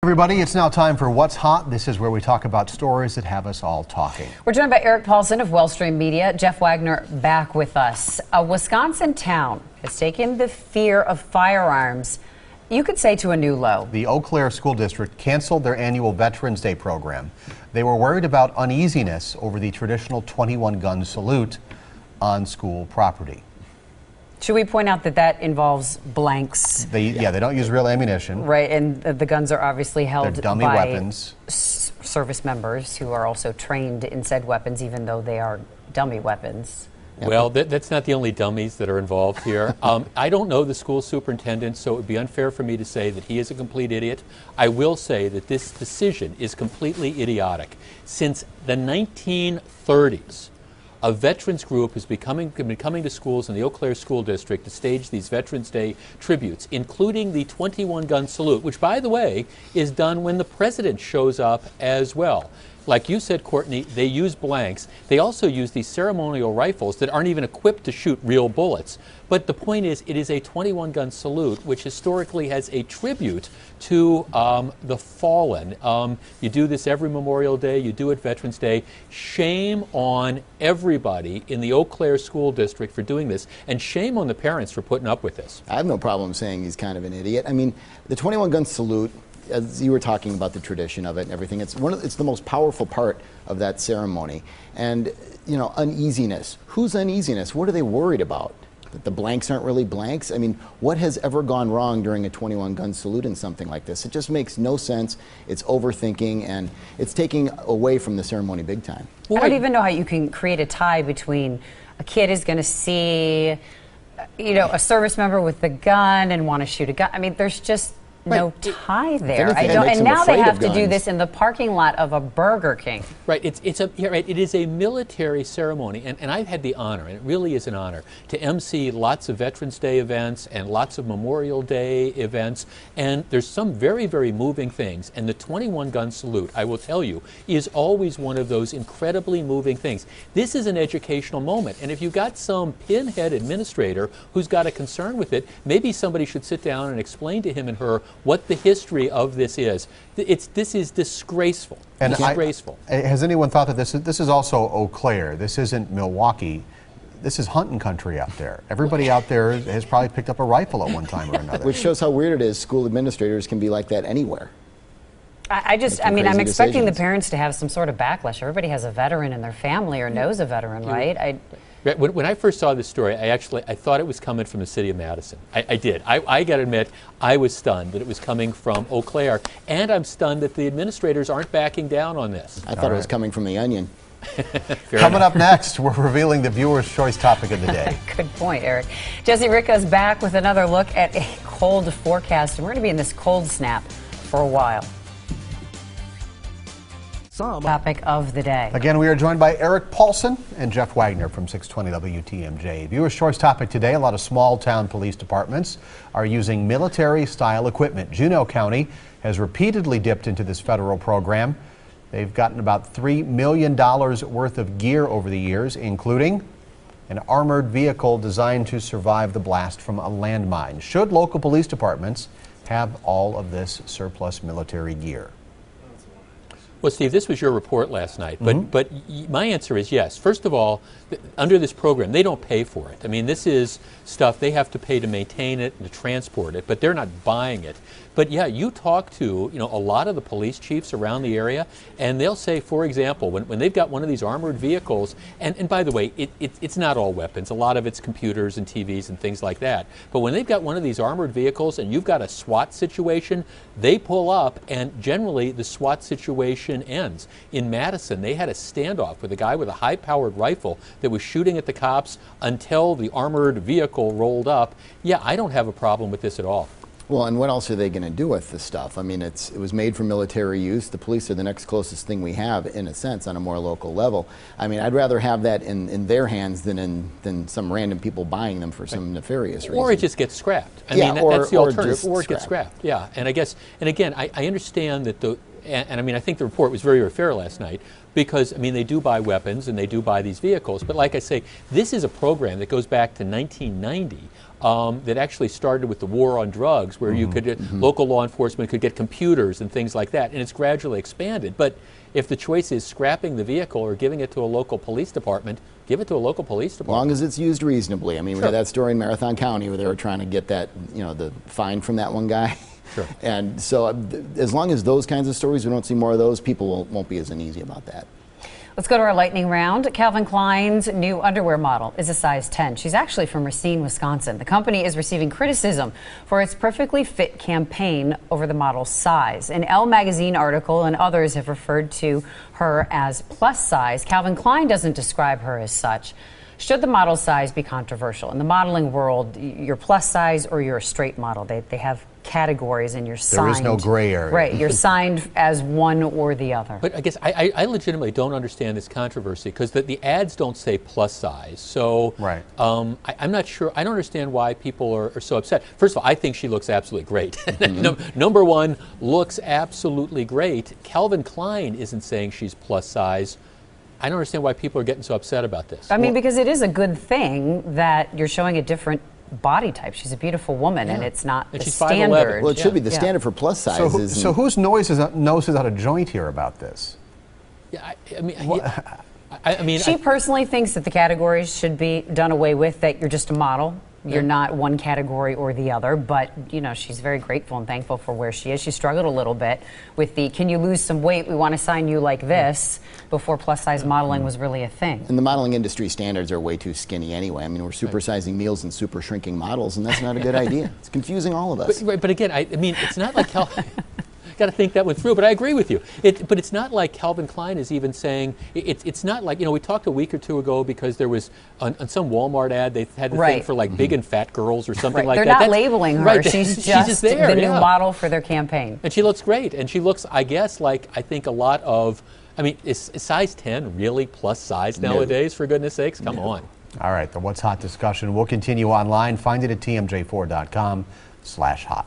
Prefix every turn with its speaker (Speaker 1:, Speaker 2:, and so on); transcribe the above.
Speaker 1: Everybody, it's now time for What's Hot. This is where we talk about stories that have us all talking.
Speaker 2: We're joined by Eric Paulsen of Wellstream Media. Jeff Wagner back with us. A Wisconsin town has taken the fear of firearms, you could say, to a new low.
Speaker 1: The Eau Claire School District canceled their annual Veterans Day program. They were worried about uneasiness over the traditional 21-gun salute on school property.
Speaker 2: Should we point out that that involves blanks?
Speaker 1: They don't use real ammunition.
Speaker 2: Right, and the guns are obviously held
Speaker 1: They're dummy
Speaker 2: by
Speaker 1: weapons.
Speaker 2: Service members who are also trained in said weapons, even though they are dummy weapons.
Speaker 3: Well, that's not the only dummies that are involved here. I don't know the school superintendent, so it would be unfair for me to say that he is a complete idiot. I will say that this decision is completely idiotic. Since the 1930s, a veterans group has been coming to schools in the Eau Claire School District to stage these Veterans Day tributes, including the 21-gun salute, which, by the way, is done when the president shows up as well. Like you said, Courtney, they use blanks. They also use these ceremonial rifles that aren't even equipped to shoot real bullets. But the point is, it is a 21-gun salute, which historically has a tribute to the fallen. You do this every Memorial Day. You do it Veterans Day. Shame on everybody in the Eau Claire School District for doing this, and shame on the parents for putting up with this.
Speaker 4: I have no problem saying he's kind of an idiot. I mean, the 21-gun salute, as you were talking about the tradition of it and everything, it's the most powerful part of that ceremony. And, you know, uneasiness. Whose uneasiness? What are they worried about? That the blanks aren't really blanks? I mean, what has ever gone wrong during a 21-gun salute in something like this? It just makes no sense. It's overthinking, and it's taking away from the ceremony big time.
Speaker 2: I don't even know how you can create a tie between a kid is going to see, you know, a service member with the gun and want to shoot a gun. I mean, there's just no tie there.
Speaker 4: I don't,
Speaker 2: and now they have to do this in the parking lot of a Burger King.
Speaker 3: Right. You're right. It is a military ceremony, and I've had the honor, and it really is an honor, to MC lots of Veterans Day events and lots of Memorial Day events. And there's some very, very moving things. And the 21-gun salute, I will tell you, is always one of those incredibly moving things. This is an educational moment, and if you've got some pinhead administrator who's got a concern with it, maybe somebody should sit down and explain to him and her what the history of this is. This is disgraceful.
Speaker 1: And
Speaker 3: disgraceful.
Speaker 1: Has anyone thought that this is also Eau Claire? This isn't Milwaukee. This is hunting country out there. Everybody out there has probably picked up a rifle at one time or another.
Speaker 4: Which shows how weird it is. School administrators can be like that anywhere.
Speaker 2: I mean, I'm expecting the parents to have some sort of backlash. Everybody has a veteran in their family or knows a veteran, right?
Speaker 3: When I first saw this story, I thought it was coming from the city of Madison. I did. I got to admit, I was stunned that it was coming from Eau Claire, and I'm stunned that the administrators aren't backing down on this.
Speaker 4: I thought it was coming from the Onion.
Speaker 1: Coming up next, we're revealing the viewer's choice topic of the day.
Speaker 2: Good point, Eric. Jesse Ricca's back with another look at a cold forecast, and we're going to be in this cold snap for a while. Topic of the day.
Speaker 1: Again, we are joined by Eric Paulsen and Jeff Wagner from 620 WTMJ. Viewer's choice topic today: a lot of small town police departments are using military style equipment. Juneau County has repeatedly dipped into this federal program. They've gotten about $3 million worth of gear over the years, including an armored vehicle designed to survive the blast from a landmine. Should local police departments have all of this surplus military gear?
Speaker 3: Well, Steve, this was your report last night, but my answer is yes. First of all, under this program, they don't pay for it. I mean, this is stuff they have to pay to maintain it and to transport it, but they're not buying it. But yeah, you talk to a lot of the police chiefs around the area, and they'll say, for example, when they've got one of these armored vehicles, and by the way, it's not all weapons. A lot of it's computers and TVs and things like that. But when they've got one of these armored vehicles and you've got a SWAT situation, they pull up, and generally the SWAT situation ends. In Madison, they had a standoff with a guy with a high-powered rifle that was shooting at the cops until the armored vehicle rolled up. Yeah, I don't have a problem with this at all.
Speaker 4: Well, and what else are they going to do with this stuff? I mean, it was made for military use. The police are the next closest thing we have, in a sense, on a more local level. I mean, I'd rather have that in their hands than some random people buying them for some nefarious reason.
Speaker 3: Or it just gets scrapped. I mean, that's the alternative. Or it gets scrapped. Yeah, and I guess, and again, I understand that and I mean, I think the report was very, very fair last night because, I mean, they do buy weapons and they do buy these vehicles. But like I say, this is a program that goes back to 1990 that actually started with the war on drugs, where you could, local law enforcement could get computers and things like that, and it's gradually expanded. But if the choice is scrapping the vehicle or giving it to a local police department, give it to a local police department.
Speaker 4: As long as it's used reasonably. I mean, we had that story in Marathon County where they were trying to get that, you know, the fine from that one guy.
Speaker 3: Sure.
Speaker 4: And so as long as those kinds of stories, we don't see more of those, people won't be as uneasy about that.
Speaker 2: Let's go to our lightning round. Calvin Klein's new underwear model is a size 10. She's actually from Racine, Wisconsin. The company is receiving criticism for its perfectly fit campaign over the model's size. An Elle magazine article and others have referred to her as plus size. Calvin Klein doesn't describe her as such. Should the model size be controversial? In the modeling world, you're plus size or you're a straight model. They have categories and you're signed.
Speaker 1: There is no gray area.
Speaker 2: Right, you're signed as one or the other.
Speaker 3: But I guess I legitimately don't understand this controversy because the ads don't say plus size. So
Speaker 1: right.
Speaker 3: I'm not sure. I don't understand why people are so upset. First of all, I think she looks absolutely great. Number one, looks absolutely great. Calvin Klein isn't saying she's plus size. I don't understand why people are getting so upset about this.
Speaker 2: I mean, because it is a good thing that you're showing a different body type. She's a beautiful woman, and it's not
Speaker 3: and
Speaker 2: the
Speaker 3: she's
Speaker 2: standard.
Speaker 3: 5'11".
Speaker 4: Well, it should be the standard for plus sizes.
Speaker 1: So whose nose is out of joint here about this?
Speaker 3: Yeah, I mean,
Speaker 2: She personally thinks that the categories should be done away with, that you're just a model. You're not one category or the other, but, you know, she's very grateful and thankful for where she is. She struggled a little bit with the, can you lose some weight? We want to sign you like this, before plus-size modeling was really a thing.
Speaker 4: And the modeling industry standards are way too skinny anyway. I mean, we're supersizing meals and super shrinking models, and that's not a good idea. It's confusing all of us.
Speaker 3: But again, I mean, it's not like got to think that one through, but I agree with you. But it's not like Calvin Klein is even saying, it's not like, you know, we talked a week or two ago because there was, on some Walmart ad, they had the thing for like big and fat girls or something like
Speaker 2: They're
Speaker 3: that.
Speaker 2: They're not labeling her.
Speaker 3: Right.
Speaker 2: She's just
Speaker 3: there,
Speaker 2: the new model for their campaign.
Speaker 3: And she looks great. And she looks, I guess, like, I think a lot of, I mean, is size 10 really plus size nowadays, for goodness sakes? Come on.
Speaker 1: All right, the What's Hot discussion will continue online. Find it at tmj4.com/hot.